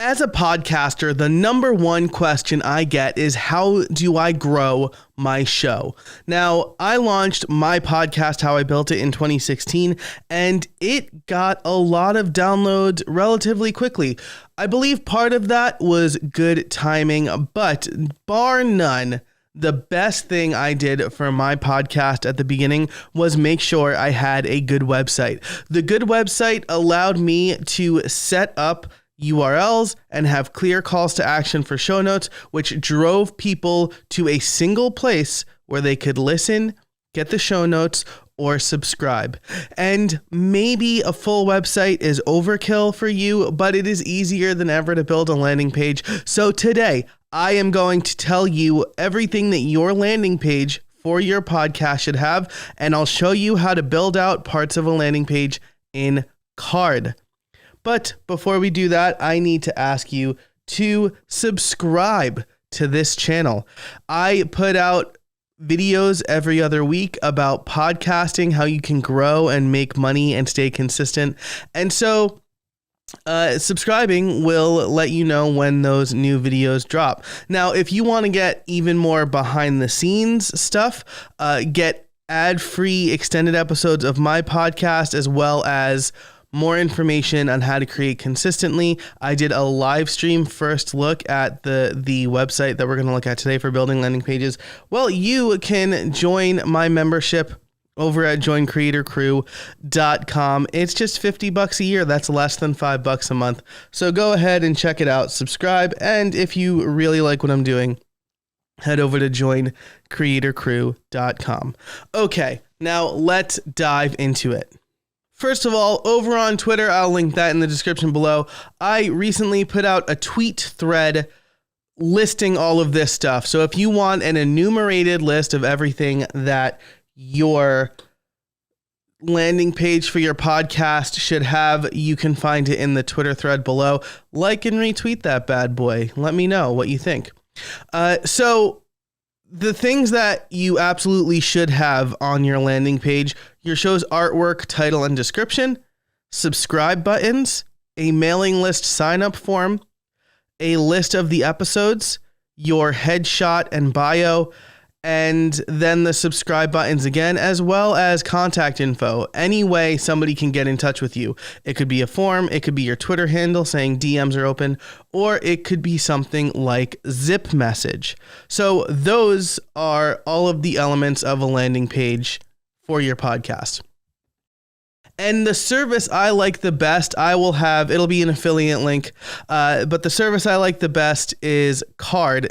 As a podcaster, the number one question I get is, how do I grow my show? Now, I launched my podcast, How I Built It, in 2016, and it got a lot of downloads relatively quickly. I believe part of that was good timing, but bar none, the best thing I did for my podcast at the beginning was make sure I had a good website. The good website allowed me to set up URLs and have clear calls to action for show notes, which drove people to a single place where they could listen, get the show notes, or subscribe. And maybe a full website is overkill for you, but it is easier than ever to build a landing page. So today, I am going to tell you everything that your landing page for your podcast should have, and I'll show you how to build out parts of a landing page in Carrd. But before we do that, I need to ask you to subscribe to this channel. I put out videos every other week about podcasting, how you can grow and make money and stay consistent. And so subscribing will let you know when those new videos drop. Now, if you want to get even more behind the scenes stuff, get ad-free extended episodes of my podcast, as well as more information on how to create consistently. I did a live stream first look at the website that we're going to look at today for building landing pages. Well, you can join my membership over at joincreatorcrew.com. It's just $50 a year. That's less than $5 a month. So go ahead and check it out, subscribe, and if you really like what I'm doing, head over to joincreatorcrew.com. Okay, now let's dive into it. First of all, over on Twitter, I'll link that in the description below. I recently put out a tweet thread listing all of this stuff. So if you want an enumerated list of everything that your landing page for your podcast should have, you can find it in the Twitter thread below. Like and retweet that bad boy. Let me know what you think. So the things that you absolutely should have on your landing page: your show's artwork, title, and description, subscribe buttons, a mailing list sign-up form, a list of the episodes, your headshot and bio, and then the subscribe buttons again, as well as contact info. Any way somebody can get in touch with you. It could be a form, it could be your Twitter handle saying DMs are open, or it could be something like zip message. So those are all of the elements of a landing page for your podcast. And the service I like the best, it'll be an affiliate link, but the service I like the best is Carrd,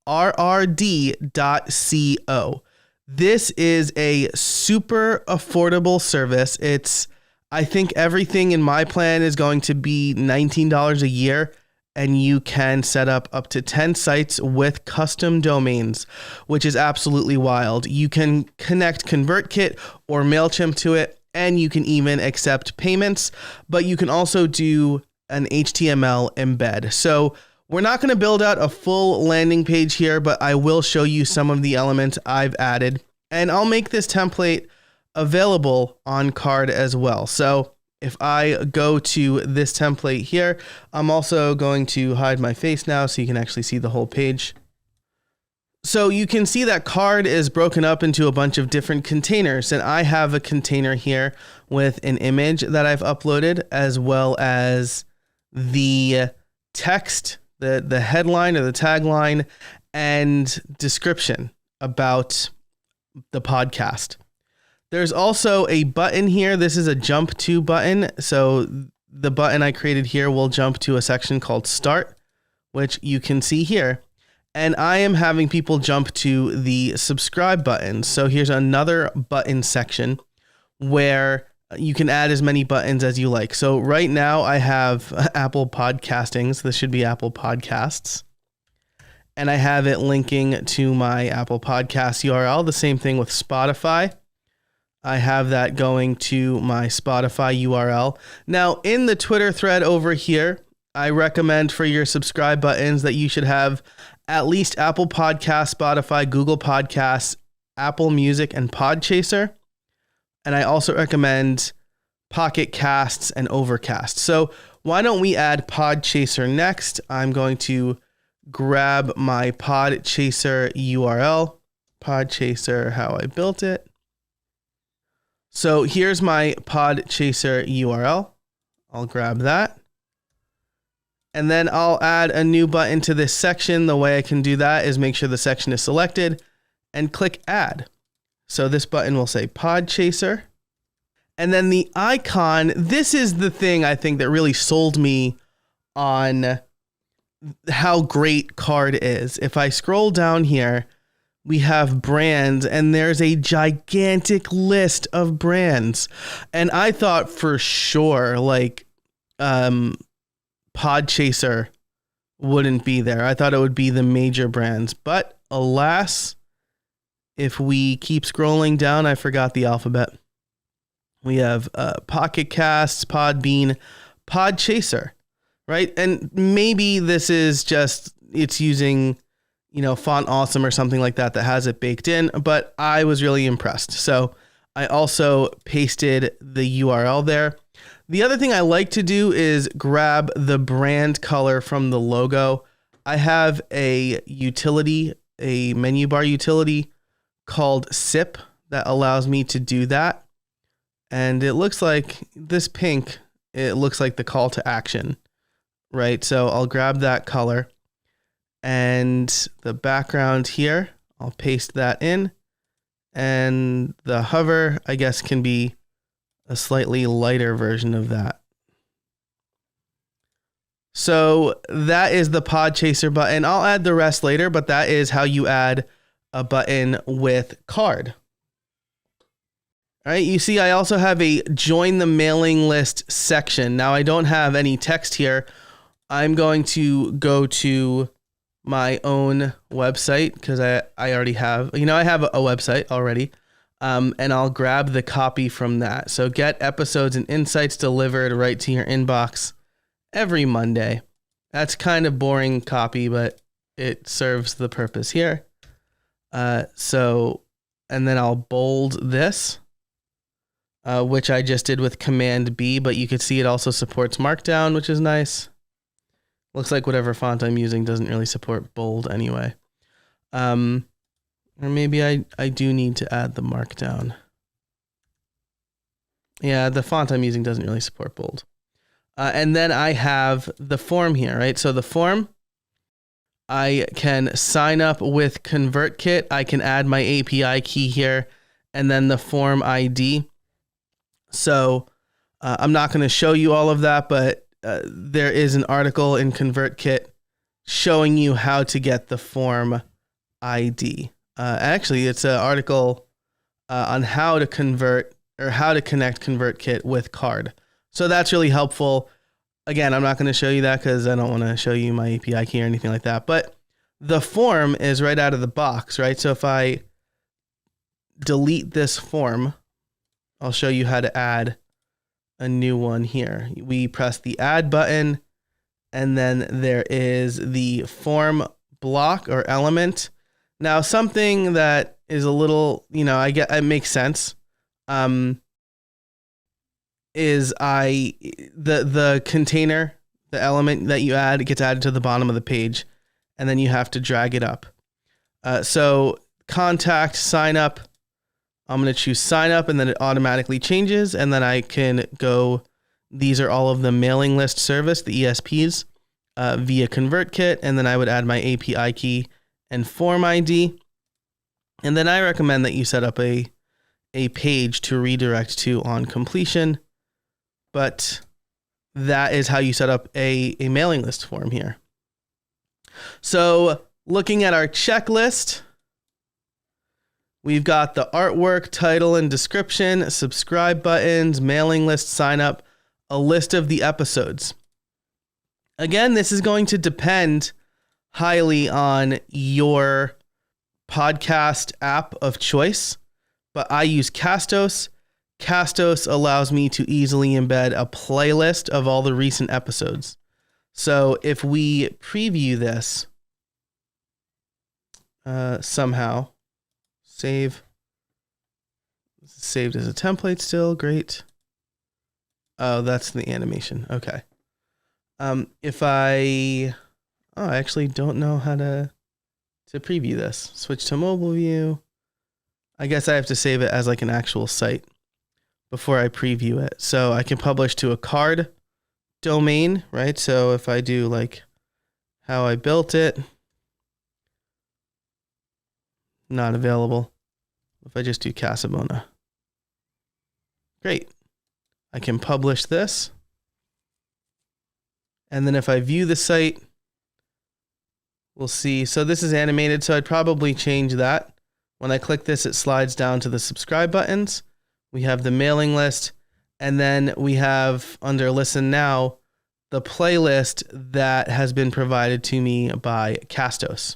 CARRD.co. This is a super affordable service. I think everything in my plan is going to be $19 a year, and you can set up to 10 sites with custom domains, which is absolutely wild. You can connect ConvertKit or MailChimp to it, and you can even accept payments, but you can also do an HTML embed. So we're not going to build out a full landing page here, but I will show you some of the elements I've added, and I'll make this template available on Carrd as well. So if I go to this template here, I'm also going to hide my face now so you can actually see the whole page. So you can see that Carrd is broken up into a bunch of different containers, and I have a container here with an image that I've uploaded, as well as the text, the headline or the tagline, and description about the podcast. There's also a button here. This is a jump to button. So the button I created here will jump to a section called Start, which you can see here. And I am having people jump to the subscribe button. So here's another button section where you can add as many buttons as you like. So right now I have Apple Podcastings. This should be Apple Podcasts. And I have it linking to my Apple Podcast URL. The same thing with Spotify. I have that going to my Spotify URL. Now in the Twitter thread over here, I recommend for your subscribe buttons that you should have at least Apple Podcasts, Spotify, Google Podcasts, Apple Music, and Podchaser. And I also recommend Pocket Casts and Overcast. So why don't we add Podchaser next? I'm going to grab my Podchaser URL, Podchaser, how I built it. So here's my Podchaser URL. I'll grab that. And then I'll add a new button to this section. The way I can do that is make sure the section is selected and click add. So this button will say Podchaser. And then the icon, this is the thing I think that really sold me on how great Card is. If I scroll down here, we have brands, and there's a gigantic list of brands. And I thought for sure, like, Podchaser wouldn't be there. I thought it would be the major brands. But alas, if we keep scrolling down, I forgot the alphabet. We have Pocket Casts, Podbean, Podchaser, right? And maybe this is just, it's using, you know, Font Awesome or something like that that has it baked in, but I was really impressed. So I also pasted the URL there. The other thing I like to do is grab the brand color from the logo. I have a utility, a menu bar utility called SIP that allows me to do that. And it looks like this pink, it looks like the call to action, right? So I'll grab that color and the background here, I'll paste that in. And the hover, I guess, can be a slightly lighter version of that. So that is the Podchaser button. I'll add the rest later, but that is how you add a button with Card. All right, you see I also have a join the mailing list section. Now I don't have any text here. I'm going to go to my own website because I already have, I have a website already. And I'll grab the copy from that. So get episodes and insights delivered right to your inbox every Monday. That's kind of boring copy, but it serves the purpose here. And then I'll bold this. Which I just did with Command B, but you could see it also supports Markdown, which is nice. Looks like whatever font I'm using doesn't really support bold anyway. Or maybe I do need to add the Markdown. Yeah, the font I'm using doesn't really support bold. And then I have the form here, right? So the form, I can sign up with ConvertKit. I can add my API key here, and then the form ID. So I'm not going to show you all of that, but there is an article in ConvertKit showing you how to get the form ID. Actually, it's an article on how to convert or how to connect ConvertKit with Card. So that's really helpful. Again, I'm not going to show you that because I don't want to show you my API key or anything like that. But the form is right out of the box, right? So if I delete this form, I'll show you how to add a new one here. We press the add button, and then there is the form block or element. Now, something that is a little, it makes sense, is the container, the element that you add, it gets added to the bottom of the page, and then you have to drag it up. So contact, sign up. I'm going to choose sign up, and then it automatically changes. And then I can go, these are all of the mailing list service, the ESPs, via ConvertKit. And then I would add my API key and form ID. And then I recommend that you set up a page to redirect to on completion. But that is how you set up a mailing list form here. So looking at our checklist, we've got the artwork, title and description, subscribe buttons, mailing list sign up, a list of the episodes. Again, this is going to depend highly on your podcast app of choice, but I use Castos. Castos allows me to easily embed a playlist of all the recent episodes. So if we preview this somehow, save. This is saved as a template still. Great. Oh, that's the animation. Okay. If I, oh, I actually don't know how to preview this. Switch to mobile view. I guess I have to save it as like an actual site before I preview it. So I can publish to a card domain, right? So if I do like how I built it, not available. If I just do Casabona. Great. I can publish this. And then if I view the site, we'll see. So this is animated, so I'd probably change that. When I click this, it slides down to the subscribe buttons. We have the mailing list. And then we have, under Listen Now, the playlist that has been provided to me by Castos.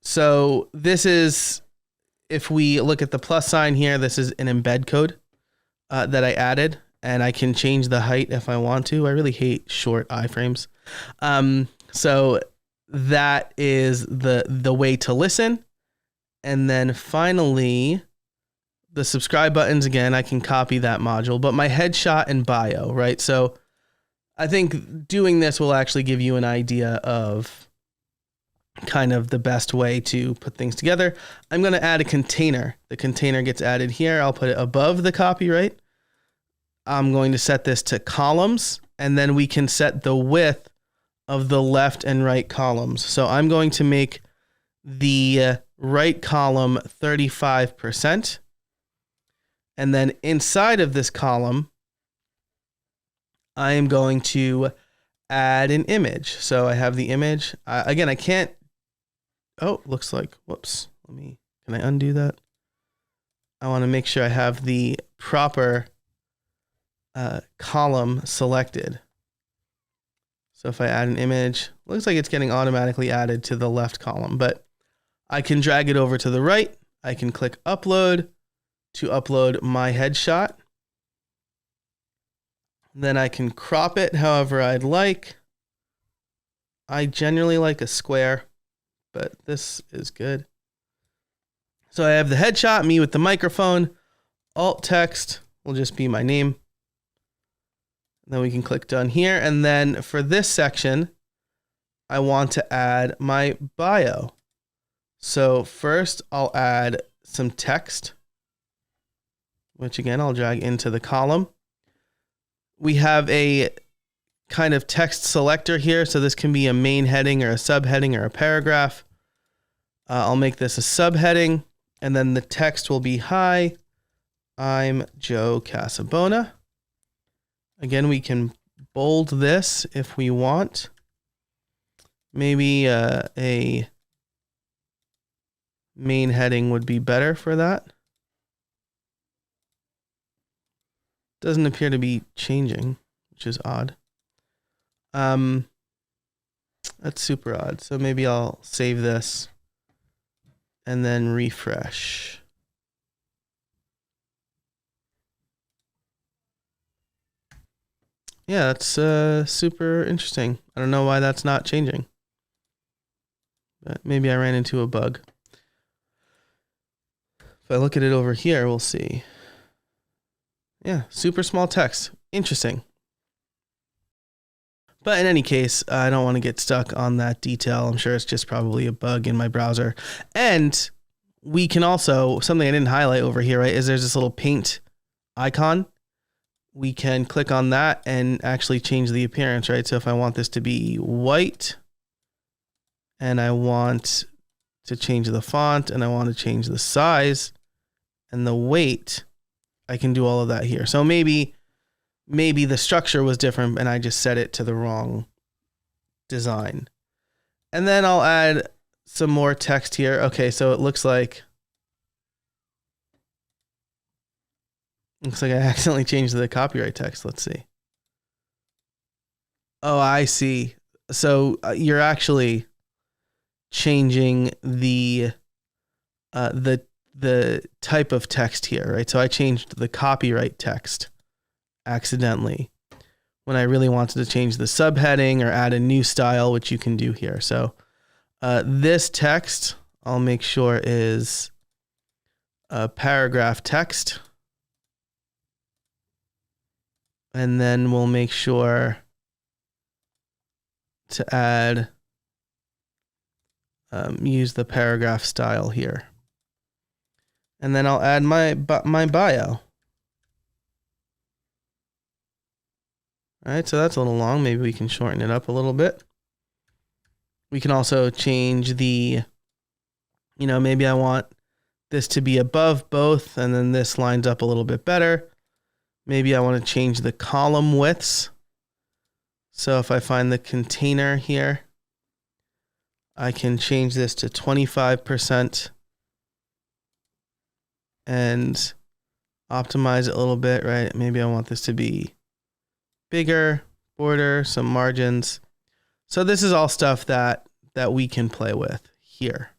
So this is, if we look at the plus sign here, this is an embed code that I added, and I can change the height if I want to. I really hate short iframes. So that is the way to listen. And then finally, the subscribe buttons, again, I can copy that module, but my headshot and bio, right? So I think doing this will actually give you an idea of kind of the best way to put things together. I'm going to add a container. The container gets added here. I'll put it above the copyright. I'm going to set this to columns, and then we can set the width of the left and right columns. So I'm going to make the right column 35%. And then inside of this column, I am going to add an image. So I have the image. Again, I can't. Oh, looks like, whoops. Can I undo that? I want to make sure I have the proper column selected. So if I add an image, looks like it's getting automatically added to the left column, but I can drag it over to the right. I can click upload to upload my headshot. Then I can crop it however I'd like. I generally like a square, but this is good. So I have the headshot, me with the microphone. Alt text will just be my name. Then we can click done here. And then for this section, I want to add my bio. So first I'll add some text, which again, I'll drag into the column. We have a kind of text selector here. So this can be a main heading or a subheading or a paragraph. I'll make this a subheading, and then the text will be, "Hi, I'm Joe Casabona." Again, we can bold this if we want. Maybe a main heading would be better for that. Doesn't appear to be changing, which is odd. That's super odd. So maybe I'll save this and then refresh. Yeah, that's super interesting. I don't know why that's not changing, but maybe I ran into a bug. If I look at it over here, we'll see. Yeah, super small text. Interesting. But in any case, I don't want to get stuck on that detail. I'm sure it's just probably a bug in my browser. And we can also, something I didn't highlight over here, right, is there's this little paint icon. We can click on that and actually change the appearance, right? So if I want this to be white and I want to change the font and I want to change the size and the weight, I can do all of that here. So maybe the structure was different and I just set it to the wrong design. And then I'll add some more text here. Okay, so it looks like I accidentally changed the copyright text. Let's see. Oh, I see. So you're actually changing the type of text here, right? So I changed the copyright text accidentally when I really wanted to change the subheading or add a new style, which you can do here. So this text, I'll make sure is a paragraph text. And then we'll make sure to add, use the paragraph style here. And then I'll add my bio. All right, so that's a little long. Maybe we can shorten it up a little bit. We can also change the, maybe I want this to be above both, and then this lines up a little bit better. Maybe I want to change the column widths. So if I find the container here, I can change this to 25% and optimize it a little bit, right? Maybe I want this to be bigger, border, some margins. So this is all stuff that we can play with here.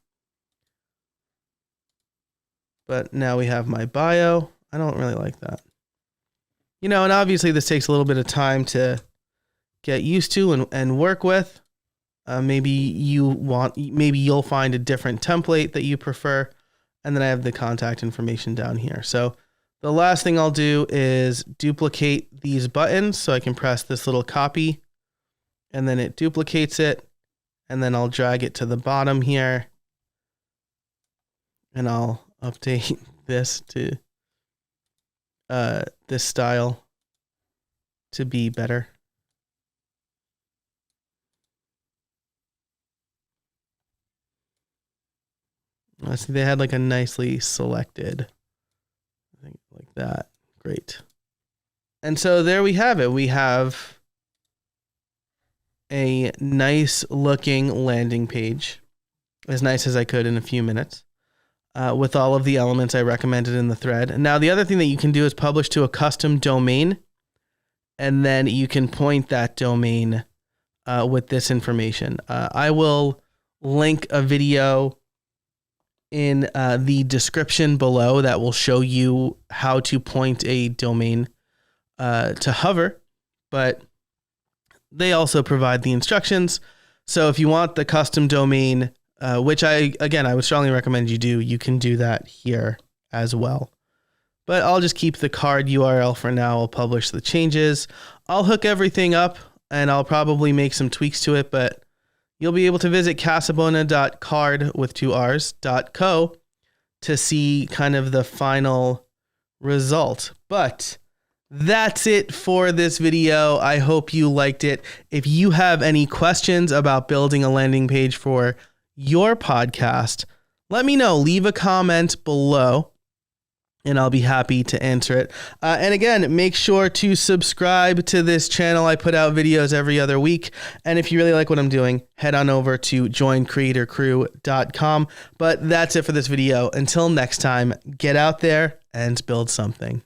But now we have my bio. I don't really like that. And obviously this takes a little bit of time to get used to and work with. Maybe you'll find a different template that you prefer. And then I have the contact information down here. So the last thing I'll do is duplicate these buttons. So I can press this little copy and then it duplicates it. And then I'll drag it to the bottom here. And I'll update this to this style to be better. Let's see, they had like a nicely selected, I think like that. Great. And so there we have it. We have a nice looking landing page, as nice as I could in a few minutes, with all of the elements I recommended in the thread. And now the other thing that you can do is publish to a custom domain, and then you can point that domain with this information. I will link a video in the description below that will show you how to point a domain to hover, but they also provide the instructions. So if you want the custom domain, which I would strongly recommend you do, you can do that here as well. But I'll just keep the card URL for now. I'll publish the changes. I'll hook everything up and I'll probably make some tweaks to it, but you'll be able to visit casabona.card with 2 R's.co to see kind of the final result. But that's it for this video. I hope you liked it. If you have any questions about building a landing page for your podcast, let me know. Leave a comment below and I'll be happy to answer it. And again, make sure to subscribe to this channel. I put out videos every other week. And if you really like what I'm doing, head on over to joincreatorcrew.com. But that's it for this video. Until next time, get out there and build something.